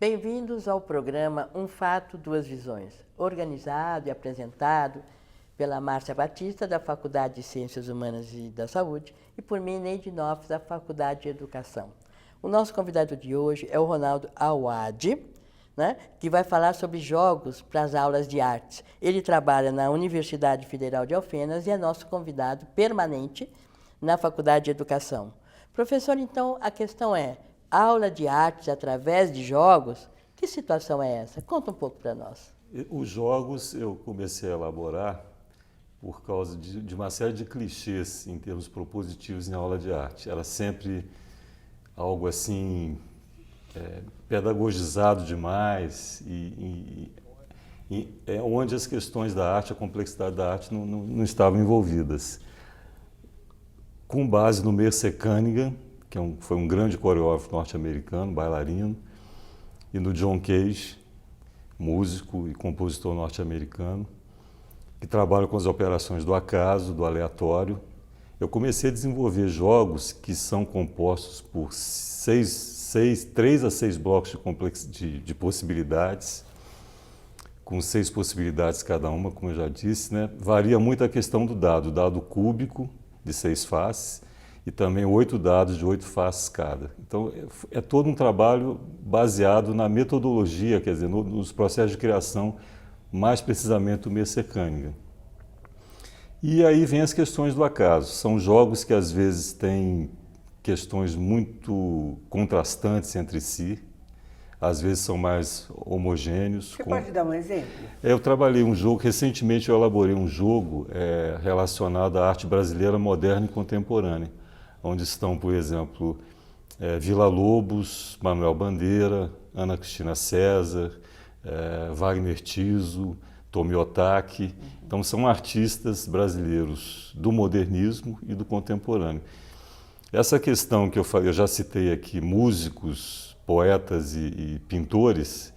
Bem-vindos ao programa Um Fato, Duas Visões, organizado e apresentado pela Márcia Batista, da Faculdade de Ciências Humanas e da Saúde, e por mim, Neide Noff, da Faculdade de Educação. O nosso convidado de hoje é o Ronaldo Awad, né, que vai falar sobre jogos para as aulas de artes. Ele trabalha na Universidade Federal de Alfenas e é nosso convidado permanente na Faculdade de Educação. Professor, então, a questão é: aula de artes através de jogos, que situação é essa? Conta um pouco para nós. Os jogos eu comecei a elaborar por causa de uma série de clichês em termos propositivos em aula de arte. Era sempre algo assim, pedagogizado demais e onde as questões da arte, a complexidade da arte não estavam envolvidas. Com base no Merce Cunningham, que foi um grande coreógrafo norte-americano, bailarino, e no John Cage, músico e compositor norte-americano, que trabalha com as operações do acaso, do aleatório. Eu comecei a desenvolver jogos que são compostos por 3 a 6 blocos de possibilidades, com 6 possibilidades cada uma, como eu já disse, né? Varia muito a questão do dado cúbico, de 6 faces, e também 8 dados de 8 faces cada. Então, é todo um trabalho baseado na metodologia, quer dizer, nos processos de criação, mais precisamente do Merce Cunningham. E aí vem as questões do acaso. São jogos que às vezes têm questões muito contrastantes entre si, às vezes são mais homogêneos. Você pode dar um exemplo? Eu trabalhei um jogo, recentemente eu elaborei um jogo relacionado à arte brasileira moderna e contemporânea, onde estão, por exemplo, Villa-Lobos, Manuel Bandeira, Ana Cristina César, Wagner Tiso, Tomi Otaki. Então são artistas brasileiros do modernismo e do contemporâneo. Essa questão que eu falei, eu já citei aqui, músicos, poetas e pintores,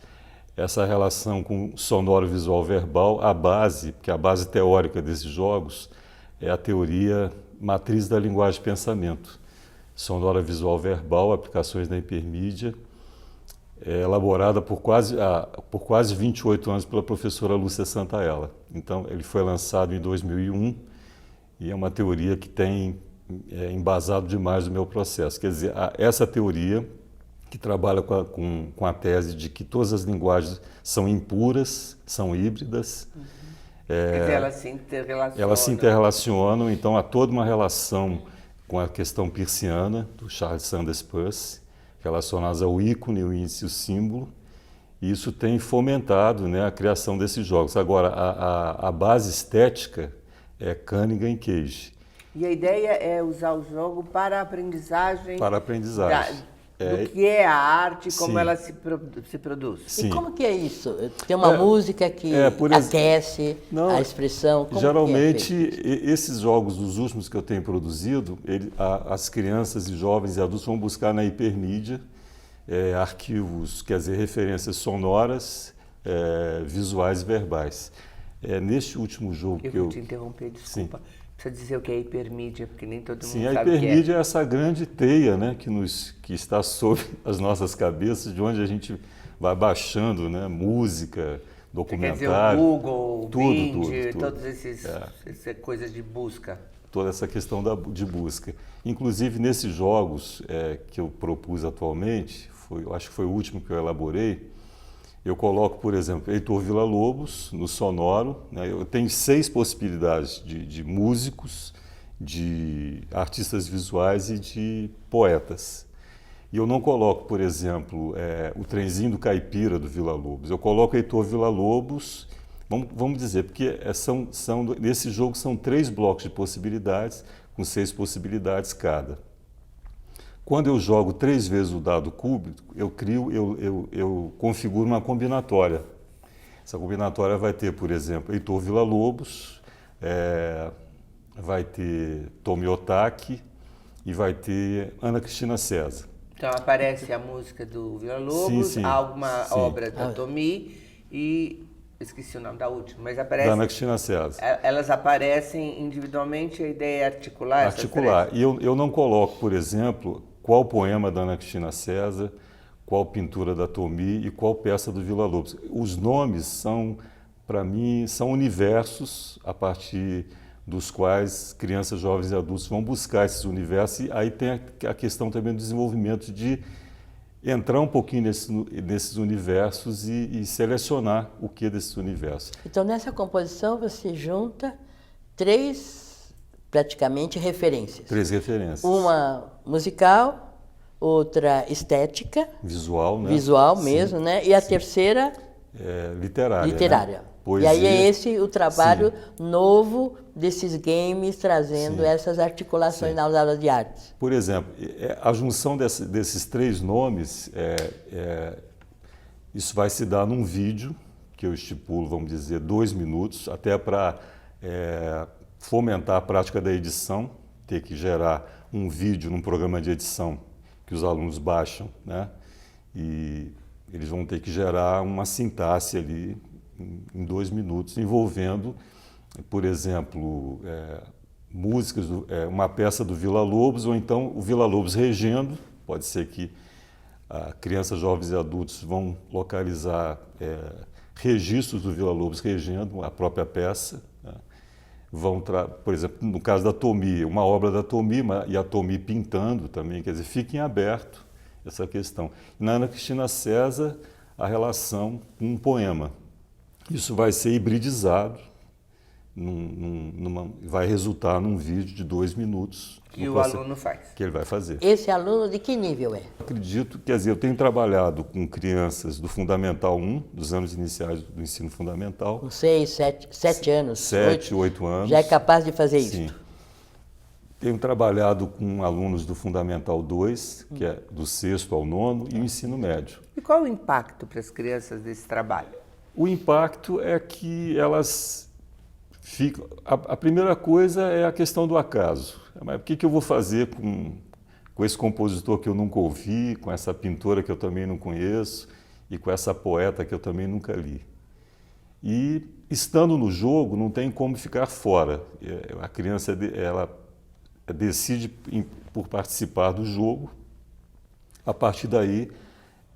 essa relação com sonoro, visual, verbal, porque a base teórica desses jogos é a teoria matriz da linguagem pensamento. Sonora, visual, verbal, aplicações da hipermídia, elaborada por quase 28 anos pela professora Lúcia Santaella. Então, ele foi lançado em 2001 e é uma teoria que tem embasado demais o meu processo. Quer dizer, essa teoria que trabalha com a tese de que todas as linguagens são impuras, são híbridas. Quer dizer, elas se interrelacionam. Elas se interrelacionam, então há toda uma relação com a questão peirciana, do Charles Sanders Peirce, relacionadas ao ícone, o índice e o símbolo, e isso tem fomentado, né, a criação desses jogos. Agora, a base estética é Cunningham e Cage. E a ideia é usar o jogo para a aprendizagem. Para a aprendizagem. Do que é a arte, como sim. ela se produz. Sim. E como que é isso? Tem uma música que aquece a expressão? Como geralmente, esses jogos, os últimos que eu tenho produzido, as crianças e jovens e adultos vão buscar na hipermídia arquivos, quer dizer, referências sonoras, visuais e verbais. Neste último jogo eu vou te interromper, desculpa. Sim. Precisa dizer o que é hipermídia, porque nem todo mundo sabe o que é. Sim, a hipermídia é essa grande teia, né, que está sobre as nossas cabeças, de onde a gente vai baixando, né, música, documentário. Quer dizer, o Google, o Bing, tudo. todas essas coisas de busca. Toda essa questão de busca. Inclusive, nesses jogos que eu propus atualmente, acho que foi o último que eu elaborei, eu coloco, por exemplo, Heitor Villa-Lobos no sonoro, né? Eu tenho 6 possibilidades de músicos, de artistas visuais e de poetas. E eu não coloco, por exemplo, o Trenzinho do Caipira do Villa-Lobos. Eu coloco Heitor Villa-Lobos, vamos dizer, porque nesse jogo são 3 blocos de possibilidades, com 6 possibilidades cada. Quando eu jogo 3 vezes o dado cúbico, eu configuro uma combinatória. Essa combinatória vai ter, por exemplo, Heitor Villa-Lobos, vai ter Tomi Otaki e vai ter Ana Cristina César. Então aparece a música do Villa-Lobos, Sim, alguma sim. obra da Tomi e esqueci o nome da última, mas aparece. Da Ana Cristina César. Elas aparecem individualmente, a ideia é articular essas Articular. três? E eu não coloco, por exemplo, qual poema da Ana Cristina César, qual pintura da Tomi e qual peça do Villa-Lobos. Os nomes são, para mim, são universos a partir dos quais crianças, jovens e adultos vão buscar esses universos. E aí tem a questão também do desenvolvimento de entrar um pouquinho nesses universos e selecionar o que desses universos. Então, nessa composição, você junta três, praticamente, referências. 3 referências. Uma musical, outra estética, Visual, né? visual Sim. mesmo, né? E a terceira, Literária. literária. Né? E Poesia. aí é esse o trabalho novo desses games, trazendo Sim. essas articulações Sim. nas aulas de artes. Por exemplo, a junção desses 3 nomes, isso vai se dar num vídeo, que eu estipulo, vamos dizer, 2 minutos, até para fomentar a prática da edição, ter que gerar um vídeo num programa de edição que os alunos baixam, né? E eles vão ter que gerar uma sintaxe ali em 2 minutos, envolvendo, por exemplo, músicas, uma peça do Villa-Lobos, ou então o Villa-Lobos regendo. Pode ser que crianças, jovens e adultos vão localizar registros do Villa-Lobos regendo a própria peça. Né? Por exemplo, no caso da Tomi, uma obra da Tomi, e a Tomi pintando também, quer dizer, fica em aberto essa questão. E na Ana Cristina César, a relação com um poema. Isso vai ser hibridizado, vai resultar num vídeo de 2 minutos. Que o aluno faz. Que ele vai fazer. Esse aluno de que nível é? Acredito, quer dizer, eu tenho trabalhado com crianças do Fundamental 1, dos anos iniciais do ensino fundamental. Com 6, 7 anos? 7, 8 anos. Já é capaz de fazer Sim. isso? Tenho trabalhado com alunos do Fundamental 2, que é do 6º ao 9º, e o ensino médio. E qual o impacto para as crianças desse trabalho? O impacto é que elas ficam... A primeira coisa é a questão do acaso. Mas o que eu vou fazer com esse compositor que eu nunca ouvi, com essa pintora que eu também não conheço e com essa poeta que eu também nunca li? E, estando no jogo, não tem como ficar fora. A criança ela decide por participar do jogo. A partir daí,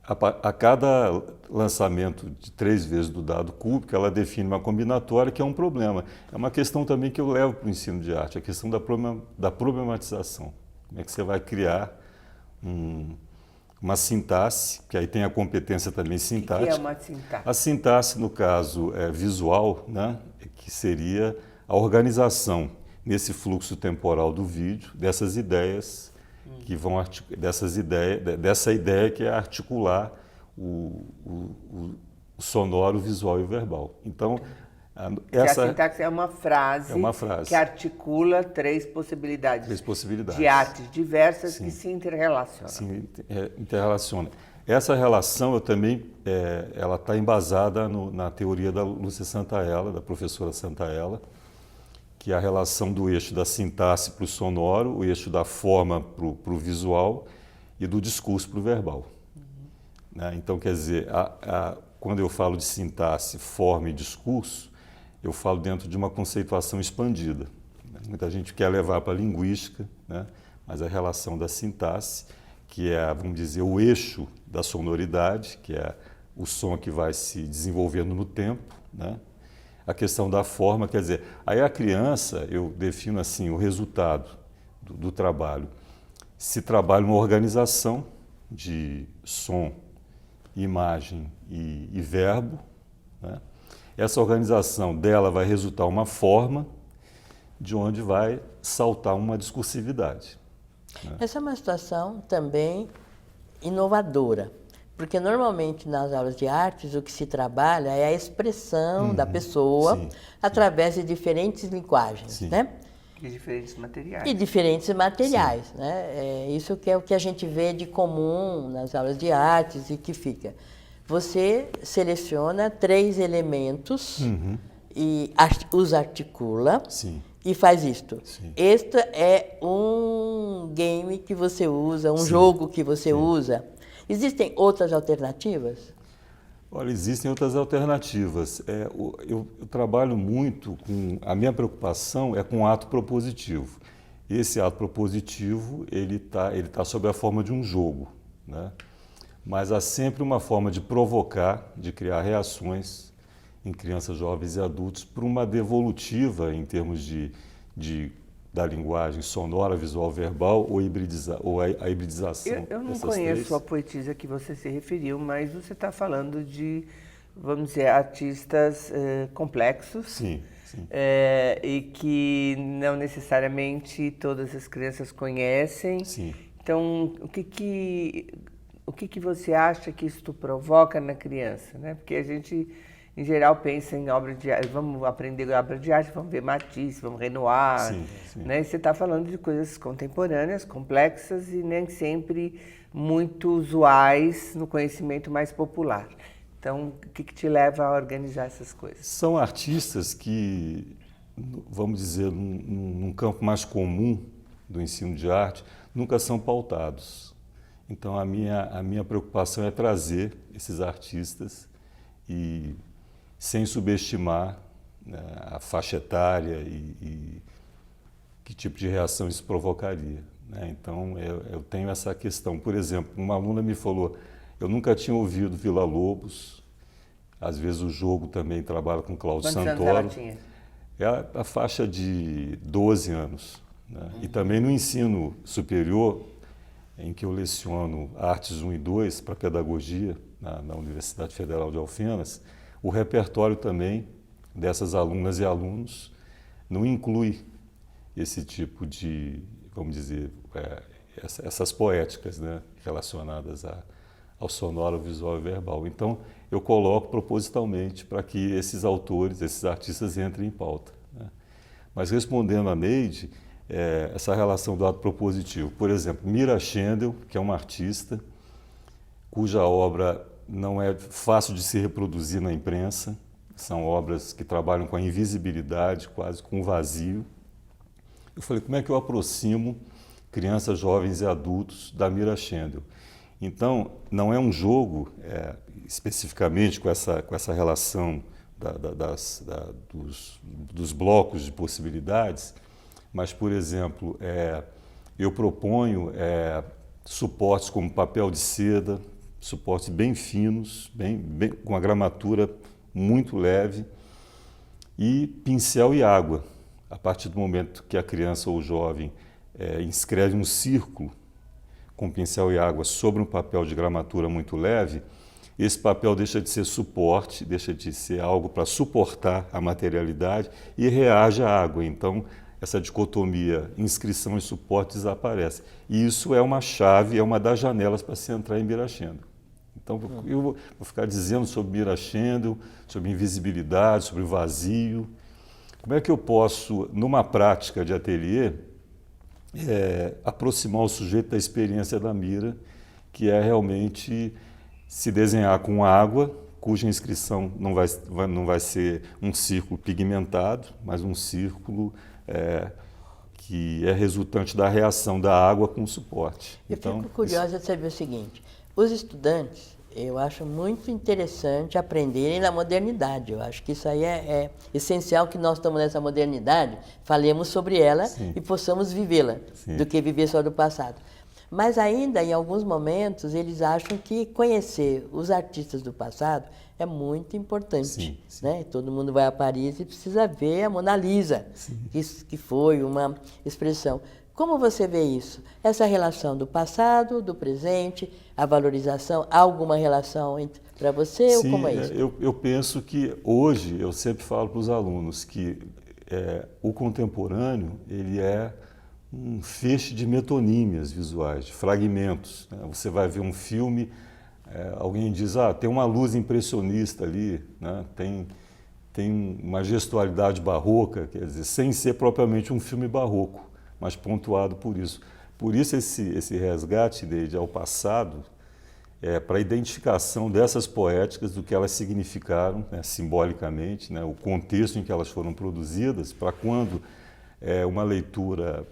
a cada lançamento de 3 vezes do dado cúbico, ela define uma combinatória, que é um problema. É uma questão também que eu levo para o ensino de arte, a questão da problematização. Como é que você vai criar uma sintaxe, que aí tem a competência também sintática. O que é uma sintaxe? A sintaxe, no caso visual, né, que seria a organização nesse fluxo temporal do vídeo, dessas ideias que vão dessa ideia que é articular o sonoro, o visual e o verbal. Então, a sintaxe é uma frase, que articula 3 possibilidades, de artes diversas. Sim. Que se interrelacionam. Se interrelaciona. Essa relação eu também, ela está embasada na teoria da Lúcia Santaella, da professora Santaella, que é a relação do eixo da sintaxe para o sonoro, o eixo da forma para o visual e do discurso para o verbal. Né? Então, quer dizer, quando eu falo de sintaxe, forma e discurso, eu falo dentro de uma conceituação expandida. Muita gente quer levar para a linguística, né? Mas a relação da sintaxe, que é, vamos dizer, o eixo da sonoridade, que é o som que vai se desenvolvendo no tempo, né? A questão da forma, quer dizer, aí a criança, eu defino assim, o resultado do trabalho. Se trabalha uma organização de som, imagem e verbo, né? Essa organização dela vai resultar uma forma de onde vai saltar uma discursividade. Né? Essa é uma situação também inovadora. Porque normalmente nas aulas de artes o que se trabalha é a expressão da pessoa através de diferentes linguagens, né? E diferentes materiais. E diferentes materiais, né? Isso que é o que a gente vê de comum nas aulas de artes e que fica. Você seleciona 3 elementos e os articula. Sim. e faz isto. Sim. Este é um game que você usa, um jogo que você usa. Existem outras alternativas? Olha, existem outras alternativas. Eu trabalho muito com... A minha preocupação é com o ato propositivo. Esse ato propositivo, ele tá sob a forma de um jogo, né? Mas há sempre uma forma de provocar, de criar reações em crianças, jovens e adultos para uma devolutiva em termos da linguagem sonora, visual, verbal ou a hibridização. Eu não conheço a poetisa que você se referiu, mas você está falando de, vamos dizer, artistas complexos. Sim, sim. E que não necessariamente todas as crianças conhecem. Sim. Então, o que você acha que isso provoca na criança, né? Porque a gente, em geral, pensa em obra de arte, vamos aprender obra de arte, vamos ver Matisse, vamos Renoir, sim, sim. Né? E você está falando de coisas contemporâneas, complexas e nem sempre muito usuais no conhecimento mais popular. Então, o que te leva a organizar essas coisas? São artistas que, vamos dizer, num campo mais comum do ensino de arte, nunca são pautados. Então, a minha preocupação é trazer esses artistas e sem subestimar, né, a faixa etária e que tipo de reação isso provocaria, né? Então, eu tenho essa questão. Por exemplo, uma aluna me falou, eu nunca tinha ouvido Villa-Lobos, às vezes o jogo também trabalha com Cláudio Santoro. Quantos anos ela tinha? É a faixa de 12 anos. Né? E também no ensino superior, em que eu leciono Artes 1 e 2 para pedagogia na Universidade Federal de Alfenas, o repertório também dessas alunas e alunos não inclui esse tipo de, vamos dizer, essas poéticas, né, relacionadas ao sonoro, visual e verbal. Então, eu coloco propositalmente para que esses autores, esses artistas entrem em pauta, né? Mas respondendo a Neide, essa relação do ato propositivo. Por exemplo, Mira Schendel, que é uma artista cuja obra não é fácil de se reproduzir na imprensa, são obras que trabalham com a invisibilidade, quase com o vazio. Eu falei, como é que eu aproximo crianças, jovens e adultos da Mira Schendel? Então, não é um jogo especificamente com essa relação dos blocos de possibilidades, mas, por exemplo, eu proponho suportes como papel de seda, suportes bem finos, com uma gramatura muito leve, e pincel e água. A partir do momento que a criança ou o jovem inscreve um círculo com pincel e água sobre um papel de gramatura muito leve, esse papel deixa de ser suporte, deixa de ser algo para suportar a materialidade e reage à água. Então, essa dicotomia inscrição e suporte desaparece. E isso é uma chave, é uma das janelas para se entrar em Mira Schendel. Então, eu vou ficar dizendo sobre Mira Schendel, sobre invisibilidade, sobre vazio. Como é que eu posso, numa prática de ateliê, aproximar o sujeito da experiência da Mira, que é realmente se desenhar com água, cuja inscrição não vai ser um círculo pigmentado, mas um círculo que é resultante da reação da água com o suporte. Eu fico curiosa de saber o seguinte, os estudantes, eu acho muito interessante aprenderem na modernidade. Eu acho que isso aí é essencial, que nós estamos nessa modernidade, falemos sobre ela e possamos vivê-la, do que viver só do passado. Mas ainda, em alguns momentos, eles acham que conhecer os artistas do passado é muito importante. Né? Todo mundo vai a Paris e precisa ver a Mona Lisa, que foi uma expressão. Como você vê isso? Essa relação do passado, do presente, a valorização, há alguma relação para você ou como é isso? Eu penso que hoje, eu sempre falo para os alunos que o contemporâneo, ele é um feixe de metonímias visuais, de fragmentos, né? Você vai ver um filme, alguém diz, tem uma luz impressionista ali, né? Tem uma gestualidade barroca, quer dizer, sem ser propriamente um filme barroco, mas pontuado por isso. Por isso esse resgate ao passado, para a identificação dessas poéticas, do que elas significaram, né, simbolicamente, né, o contexto em que elas foram produzidas, para quando uma leitura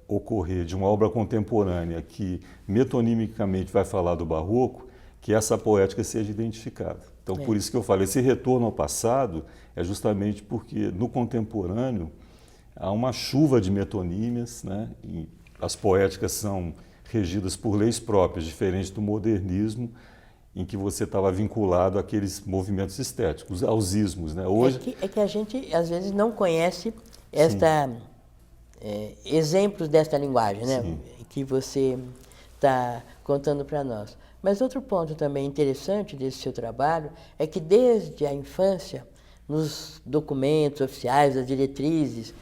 ocorrer de uma obra contemporânea que metonimicamente vai falar do barroco, que essa poética seja identificada. Então, por isso que eu falo, esse retorno ao passado é justamente porque no contemporâneo há uma chuva de metonímias, né? E as poéticas são regidas por leis próprias, diferente do modernismo, em que você estava vinculado àqueles movimentos estéticos, aos ismos, né? Hoje... É que a gente, às vezes, não conhece exemplos desta linguagem, né? Sim. Que você está contando para nós. Mas outro ponto também interessante desse seu trabalho é que desde a infância, nos documentos oficiais, as diretrizes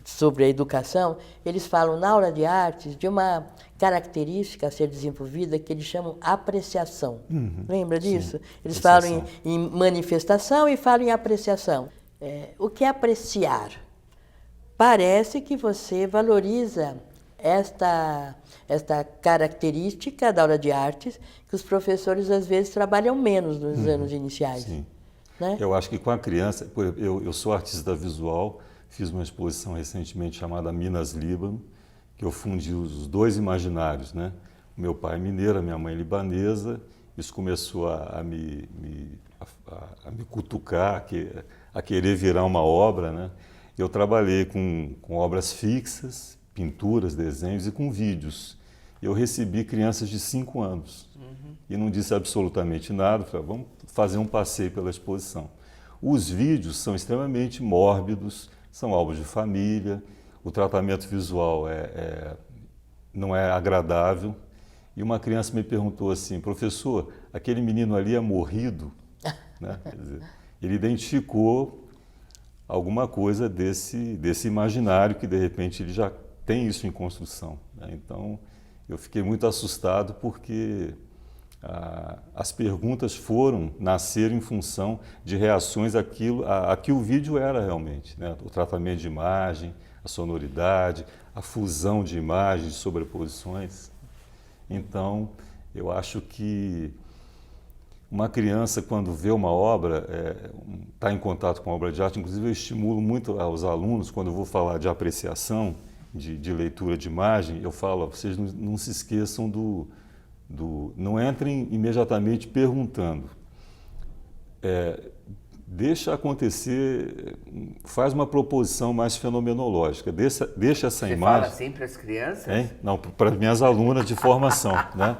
sobre a educação, eles falam na aula de artes de uma característica a ser desenvolvida que eles chamam apreciação. Lembra disso? Sim, Eles apreciação. falam em manifestação e falam em apreciação. O que é apreciar? Parece que você valoriza esta característica da aula de artes que os professores às vezes trabalham menos nos anos iniciais. Sim. Né? Eu acho que com a criança, por exemplo, eu sou artista visual, fiz uma exposição recentemente chamada Minas Líbano, que eu fundi os dois imaginários, né? O meu pai é mineiro, a minha mãe é libanesa. Isso começou a me cutucar, a querer virar uma obra, né? Eu trabalhei com obras fixas, pinturas, desenhos e com vídeos. Eu recebi crianças de 5 anos e não disse absolutamente nada. Falei, vamos fazer um passeio pela exposição. Os vídeos são extremamente mórbidos, são álbuns de família, o tratamento visual não é agradável. E uma criança me perguntou assim, professor, aquele menino ali é morrido? Né? Quer dizer, ele identificou alguma coisa desse imaginário que, de repente, ele já tem isso em construção. Né? Então, eu fiquei muito assustado porque as perguntas nasceram em função de reações a que o vídeo era realmente, né? O tratamento de imagem, a sonoridade, a fusão de imagens, de sobreposições. Então, eu acho que uma criança, quando vê uma obra, está em contato com a obra de arte, inclusive eu estimulo muito aos alunos, quando eu vou falar de apreciação, de leitura de imagem, eu falo, vocês não se esqueçam não entrem imediatamente perguntando. Deixa acontecer, faz uma proposição mais fenomenológica, deixa essa Você imagem... fala assim para as crianças? Hein? Não, para minhas alunas de formação, né?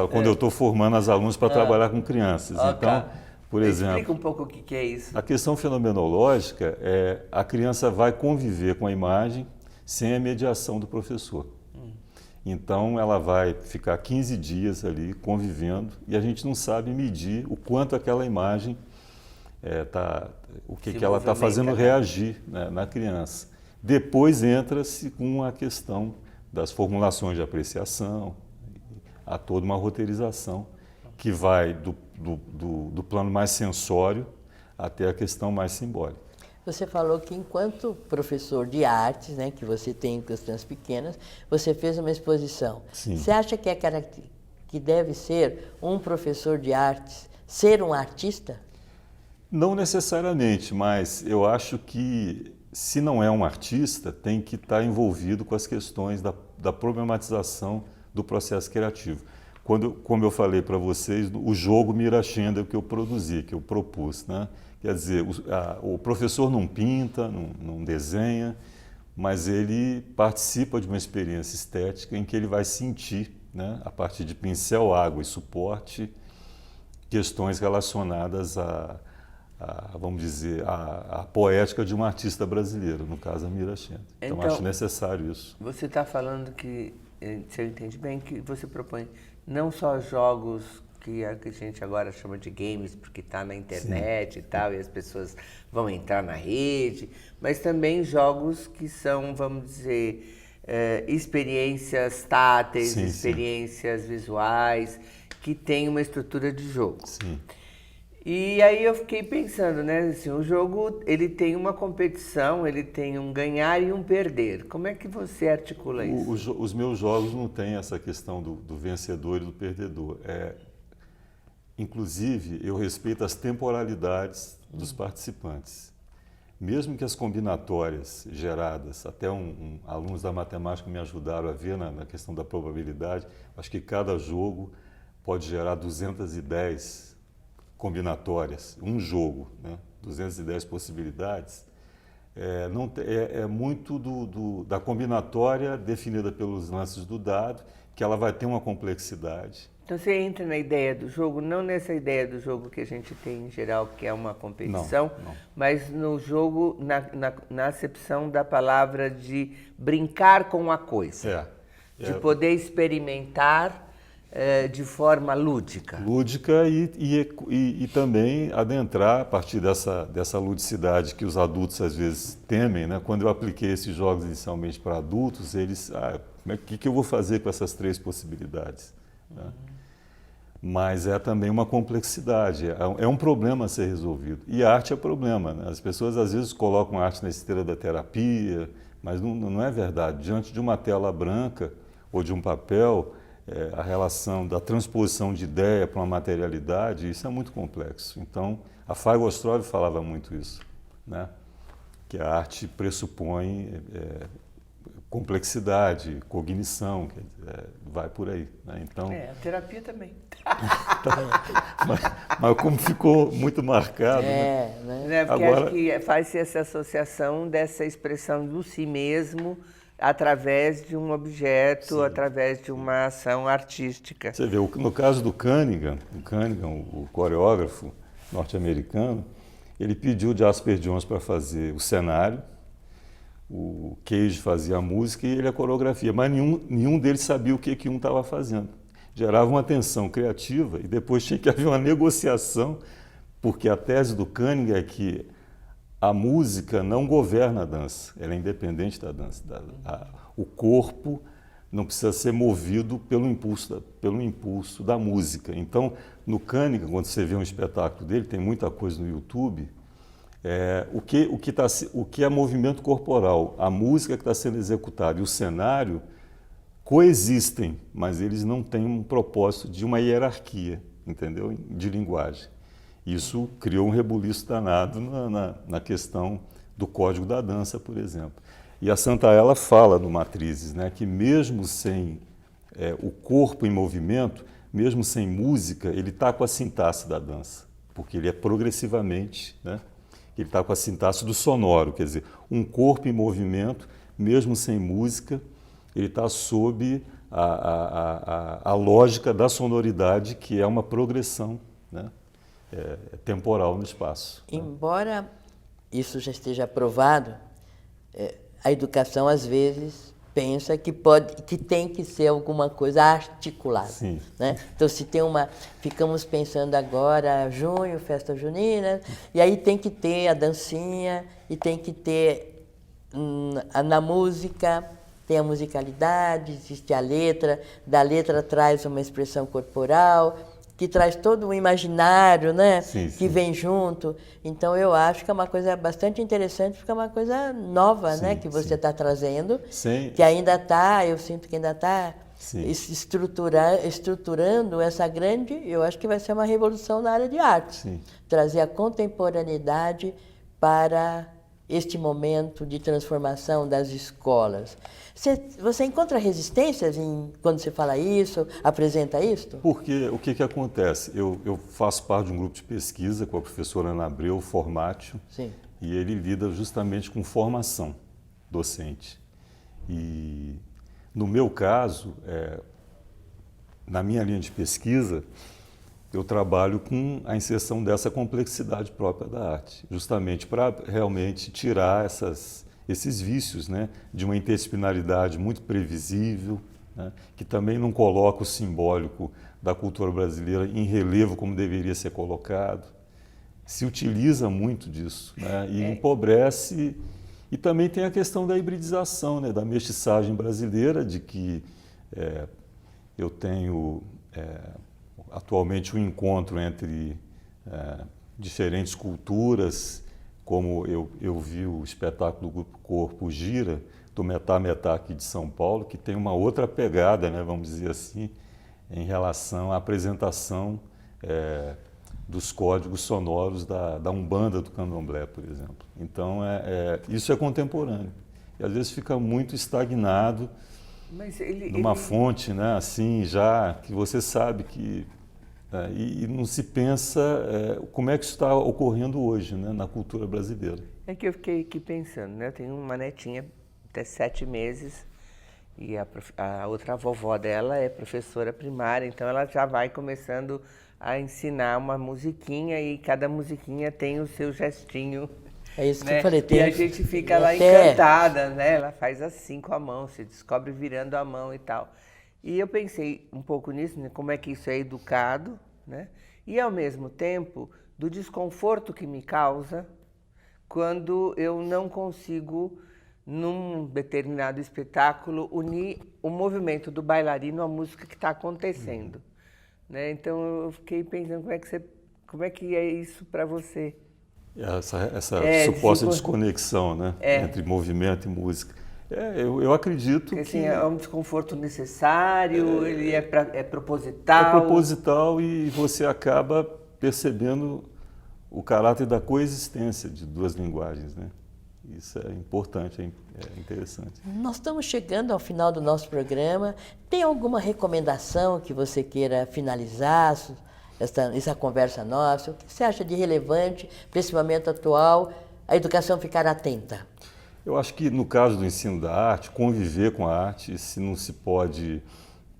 Quando eu estou formando as alunas para trabalhar com crianças. Então, por exemplo... Explica um pouco o que é isso. A questão fenomenológica é a criança vai conviver com a imagem sem a mediação do professor. Então, ela vai ficar 15 dias ali convivendo e a gente não sabe medir o quanto aquela imagem que ela está fazendo reagir, né, na criança. Depois entra-se com a questão das formulações de apreciação, há toda uma roteirização que vai do plano mais sensório até a questão mais simbólica. Você falou que enquanto professor de artes, né, que você tem com as crianças pequenas, você fez uma exposição. Sim. Você acha que deve ser um professor de artes ser um artista? Não necessariamente, mas eu acho que se não é um artista, tem que estar envolvido com as questões da problematização do processo criativo. Como eu falei para vocês, o jogo Mirachenda que eu produzi, que eu propus, né? Quer dizer, o professor não pinta, não desenha, mas ele participa de uma experiência estética em que ele vai sentir, né, a partir de pincel, água e suporte, questões relacionadas vamos dizer, a poética de um artista brasileiro, no caso a Mirachenda. Então acho necessário isso. Você está falando que, se eu entendi bem, que você propõe não só jogos que a gente agora chama de games, porque está na internet. Sim. E tal, e as pessoas vão entrar na rede, mas também jogos que são, vamos dizer, experiências táteis, sim, experiências visuais, que têm uma estrutura de jogo. Sim. E aí eu fiquei pensando, né, assim, o jogo, ele tem uma competição, ele tem um ganhar e um perder. Como é que você articula isso? Os meus jogos não têm essa questão do vencedor e do perdedor. Inclusive, eu respeito as temporalidades dos participantes. mesmo que as combinatórias geradas, até alunos da matemática me ajudaram a ver na questão da probabilidade, acho que cada jogo pode gerar 210 combinatórias, um jogo, né? 210 possibilidades. É muito da combinatória definida pelos lances do dado, que ela vai ter uma complexidade. Então você entra na ideia do jogo, não nessa ideia do jogo que a gente tem em geral, que é uma competição, Não. mas no jogo, na acepção da palavra de brincar com a coisa, de poder experimentar de forma lúdica. Lúdica e também adentrar a partir dessa ludicidade que os adultos às vezes temem, né? Quando eu apliquei esses jogos inicialmente para adultos, eles, o que eu vou fazer com essas 3 possibilidades? Né? Mas é também uma complexidade, é um problema a ser resolvido. E a arte é problema, né? As pessoas às vezes colocam a arte na esteira da terapia, mas não é verdade. Diante de uma tela branca ou de um papel, a relação da transposição de ideia para uma materialidade, isso é muito complexo. Então, a Feigostrov falava muito isso, né? Que a arte pressupõe complexidade, cognição, vai por aí. Né? Então, a terapia também. mas como ficou muito marcado... né? Porque agora, acho que faz-se essa associação dessa expressão do si mesmo através de um objeto, sim, através de uma ação artística. Você vê, no caso do Cunningham, o coreógrafo norte-americano, ele pediu Jasper Johns para fazer o cenário, o Cage fazia a música e ele a coreografia, mas nenhum deles sabia o que um estava fazendo. Gerava uma tensão criativa e depois tinha que haver uma negociação, porque a tese do Cunningham é que a música não governa a dança, ela é independente da dança. O corpo não precisa ser movido pelo impulso da música. Então, no Cunningham, quando você vê um espetáculo dele, tem muita coisa no YouTube, o que é movimento corporal, a música que está sendo executada e o cenário coexistem, mas eles não têm um propósito de uma hierarquia, entendeu? De linguagem. Isso criou um rebuliço danado na questão do código da dança, por exemplo. E a Santaella fala no Matrizes, né, que mesmo sem o corpo em movimento, mesmo sem música, ele está com a sintaxe da dança, porque ele é progressivamente, né, ele está com a sintaxe do sonoro, quer dizer, um corpo em movimento, mesmo sem música, ele está sob a lógica da sonoridade, que é uma progressão, né, temporal no espaço. Embora isso já esteja provado, a educação às vezes pensa que tem que ser alguma coisa articulada. Sim. Né? Então, se tem ficamos pensando agora, junho, festa junina, e aí tem que ter a dancinha, e tem que ter na música, tem a musicalidade, existe a letra, da letra traz uma expressão corporal, que traz todo o imaginário, né? Sim, sim. Que vem junto. Então, eu acho que é uma coisa bastante interessante, porque é uma coisa nova, sim, né? Que você está trazendo, sim, que ainda está, eu sinto que ainda está estruturando essa grande, eu acho que vai ser uma revolução na área de arte. Sim. Trazer a contemporaneidade para este momento de transformação das escolas. Você encontra resistências quando você fala isso, apresenta isso? Porque o que acontece? Eu faço parte de um grupo de pesquisa com a professora Ana Abreu, Formatio, sim, e ele lida justamente com formação docente. E no meu caso, na minha linha de pesquisa, eu trabalho com a inserção dessa complexidade própria da arte, justamente para realmente tirar esses vícios, né, de uma interdisciplinaridade muito previsível, né, que também não coloca o simbólico da cultura brasileira em relevo como deveria ser colocado. Se utiliza muito disso, né, e empobrece. E também tem a questão da hibridização, né, da mestiçagem brasileira, de que eu tenho atualmente um encontro entre diferentes culturas, como eu vi o espetáculo do Grupo Corpo Gira, do Metá Metá aqui de São Paulo, que tem uma outra pegada, né, vamos dizer assim, em relação à apresentação dos códigos sonoros da Umbanda do Candomblé, por exemplo. Então, isso é contemporâneo. E às vezes fica muito estagnado numa fonte, né, assim, já que você sabe que... e não se pensa como é que isso está ocorrendo hoje, né, na cultura brasileira. É que eu fiquei aqui pensando, né? Eu tenho uma netinha até 7 meses e a outra vovó dela é professora primária, então ela já vai começando a ensinar uma musiquinha e cada musiquinha tem o seu gestinho. É isso que né? eu falei. E a gente fica lá encantada, né? Ela faz assim com a mão, se descobre virando a mão e tal. E eu pensei um pouco nisso, né? Como é que isso é educado, né? E ao mesmo tempo do desconforto que me causa quando eu não consigo, num determinado espetáculo, unir o movimento do bailarino à música que está acontecendo. Né? Então eu fiquei pensando como é que é isso para você? Essa suposta desconexão, né, entre movimento e música. Eu acredito assim, que... é um desconforto necessário, ele é proposital? É proposital e você acaba percebendo o caráter da coexistência de duas linguagens, né? Isso é importante, é interessante. Nós estamos chegando ao final do nosso programa. Tem alguma recomendação que você queira finalizar essa conversa nossa? O que você acha de relevante para esse momento atual, a educação ficar atenta? Eu acho que no caso do ensino da arte, conviver com a arte, se não se pode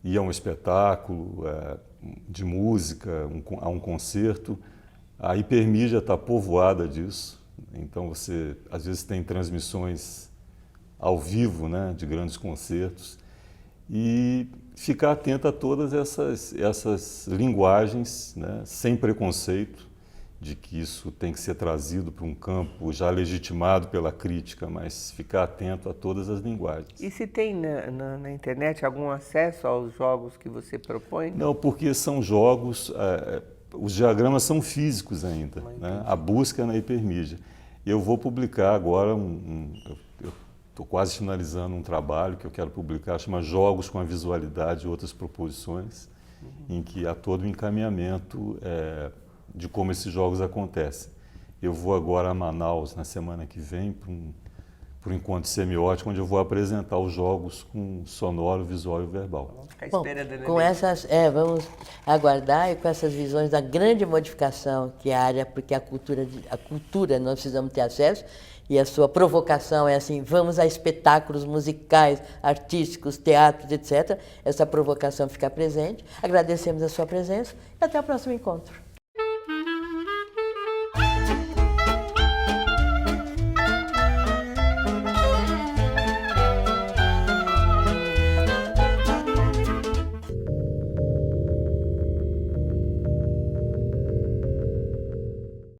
ir a um espetáculo de música, a um concerto, a hipermídia está povoada disso. Então você às vezes tem transmissões ao vivo, né, de grandes concertos, e ficar atento a todas essas linguagens, né, sem preconceito de que isso tem que ser trazido para um campo já legitimado pela crítica, mas ficar atento a todas as linguagens. E se tem na internet algum acesso aos jogos que você propõe? Não, porque são jogos, os diagramas são físicos ainda, né? A busca é na hipermídia. Eu vou publicar agora, eu estou quase finalizando um trabalho que eu quero publicar, chama Jogos com a Visualidade e Outras Proposições, em que há todo o encaminhamento de como esses jogos acontecem. Eu vou agora a Manaus na semana que vem para um encontro semiótico, onde eu vou apresentar os jogos com sonoro, visual e verbal. Vamos ficar Bom, esperando, com essas, vamos aguardar e com essas visões da grande modificação que é a área, porque a cultura nós precisamos ter acesso, e a sua provocação é assim, vamos a espetáculos musicais, artísticos, teatros, etc. Essa provocação fica presente. Agradecemos a sua presença e até o próximo encontro.